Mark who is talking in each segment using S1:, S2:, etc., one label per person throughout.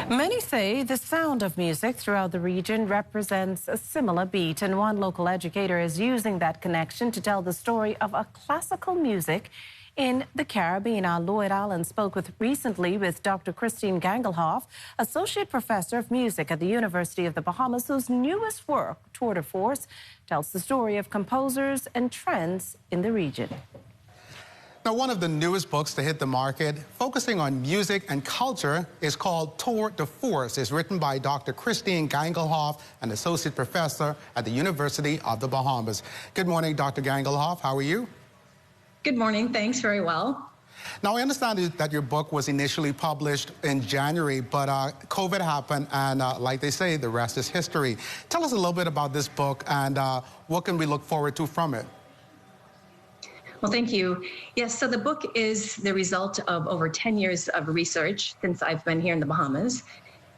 S1: Many say the sound of music throughout the region represents a similar beat, and one local educator is using that connection to tell the story of a classical music in the Caribbean. Our Lloyd Allen spoke recently with Dr. Christine Gangelhoff, Associate Professor of Music at the University of the Bahamas, whose newest work, Tour de Force, tells the story of composers and trends in the region.
S2: Now, one of the newest books to hit the market, focusing on music and culture, is called Tour de Force. It's written by Dr. Christine Gangelhoff, an associate professor at the University of the Bahamas. Good morning, Dr. Gangelhoff. How are you?
S3: Good morning. Thanks. Very well.
S2: Now, I understand that your book was initially published in January, but COVID happened, and like they say, the rest is history. Tell us a little bit about this book and what can we look forward to from it?
S3: Well, thank you. Yes, so the book is the result of over 10 years of research since I've been here in the Bahamas.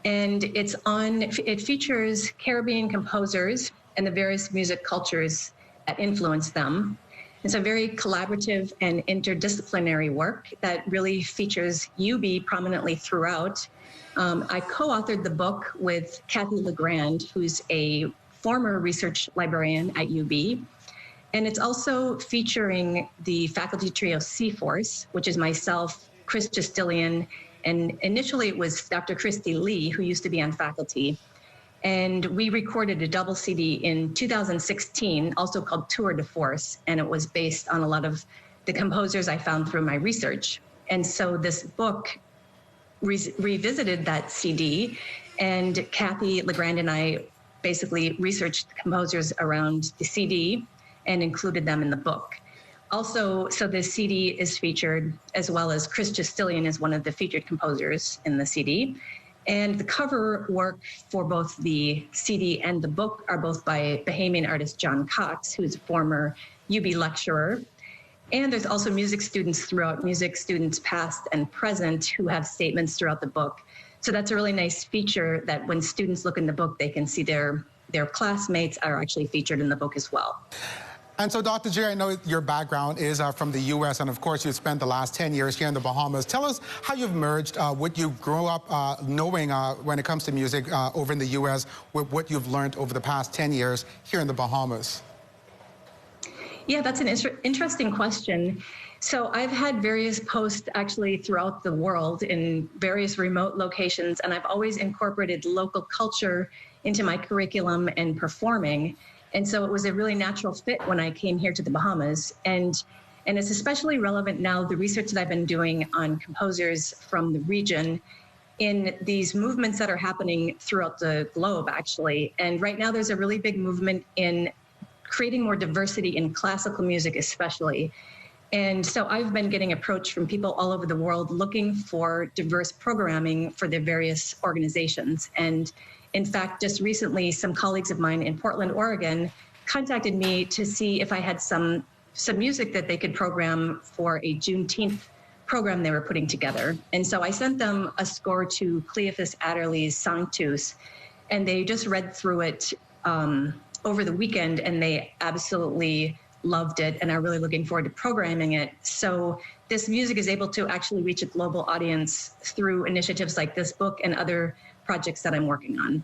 S3: And it features Caribbean composers and the various music cultures that influence them. It's a very collaborative and interdisciplinary work that really features UB prominently throughout. I co-authored the book with Kathy LeGrand, who's a former research librarian at UB. And it's also featuring the faculty trio C-Force, which is myself, Chris Justilian, and initially it was Dr. Christy Lee, who used to be on faculty. And we recorded a double CD in 2016, also called Tour de Force, and it was based on a lot of the composers I found through my research. And so this book revisited that CD, and Kathy LeGrand and I basically researched composers around the CD and included them in the book. Also, so the CD is featured, as well as Chris Justilian is one of the featured composers in the CD. And the cover work for both the CD and the book are both by Bahamian artist John Cox, who's a former UB lecturer. And there's also music students throughout, music students past and present, who have statements throughout the book. So that's a really nice feature that when students look in the book, they can see their classmates are actually featured in the book as well.
S2: And so, Dr. J, I know your background is from the U.S., and of course, you've spent the last 10 years here in the Bahamas. Tell us how you've merged what you grew up knowing when it comes to music over in the U.S. with what you've learned over the past 10 years here in the Bahamas.
S3: Yeah, that's an interesting question. So I've had various posts actually throughout the world in various remote locations, and I've always incorporated local culture into my curriculum and performing. And so it was a really natural fit when I came here to the Bahamas. And it's especially relevant now, the research that I've been doing on composers from the region in these movements that are happening throughout the globe, actually. And right now there's a really big movement in creating more diversity in classical music, especially. And so I've been getting approached from people all over the world looking for diverse programming for their various organizations. And in fact, just recently, some colleagues of mine in Portland, Oregon, contacted me to see if I had some music that they could program for a Juneteenth program they were putting together. And so I sent them a score to Cleophas Adderley's Sanctus, and they just read through it over the weekend, and they absolutely loved it and are really looking forward to programming it. So this music is able to actually reach a global audience through initiatives like this book and other projects that I'm working on.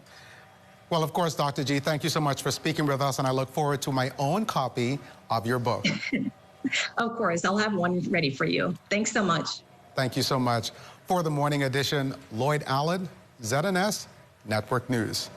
S2: Well, of course, Dr. G, thank you so much for speaking with us, and I look forward to my own copy of your book.
S3: Of course, I'll have one ready for you. Thanks so much.
S2: Thank you so much. For the morning edition, Lloyd Allen, ZNS Network News.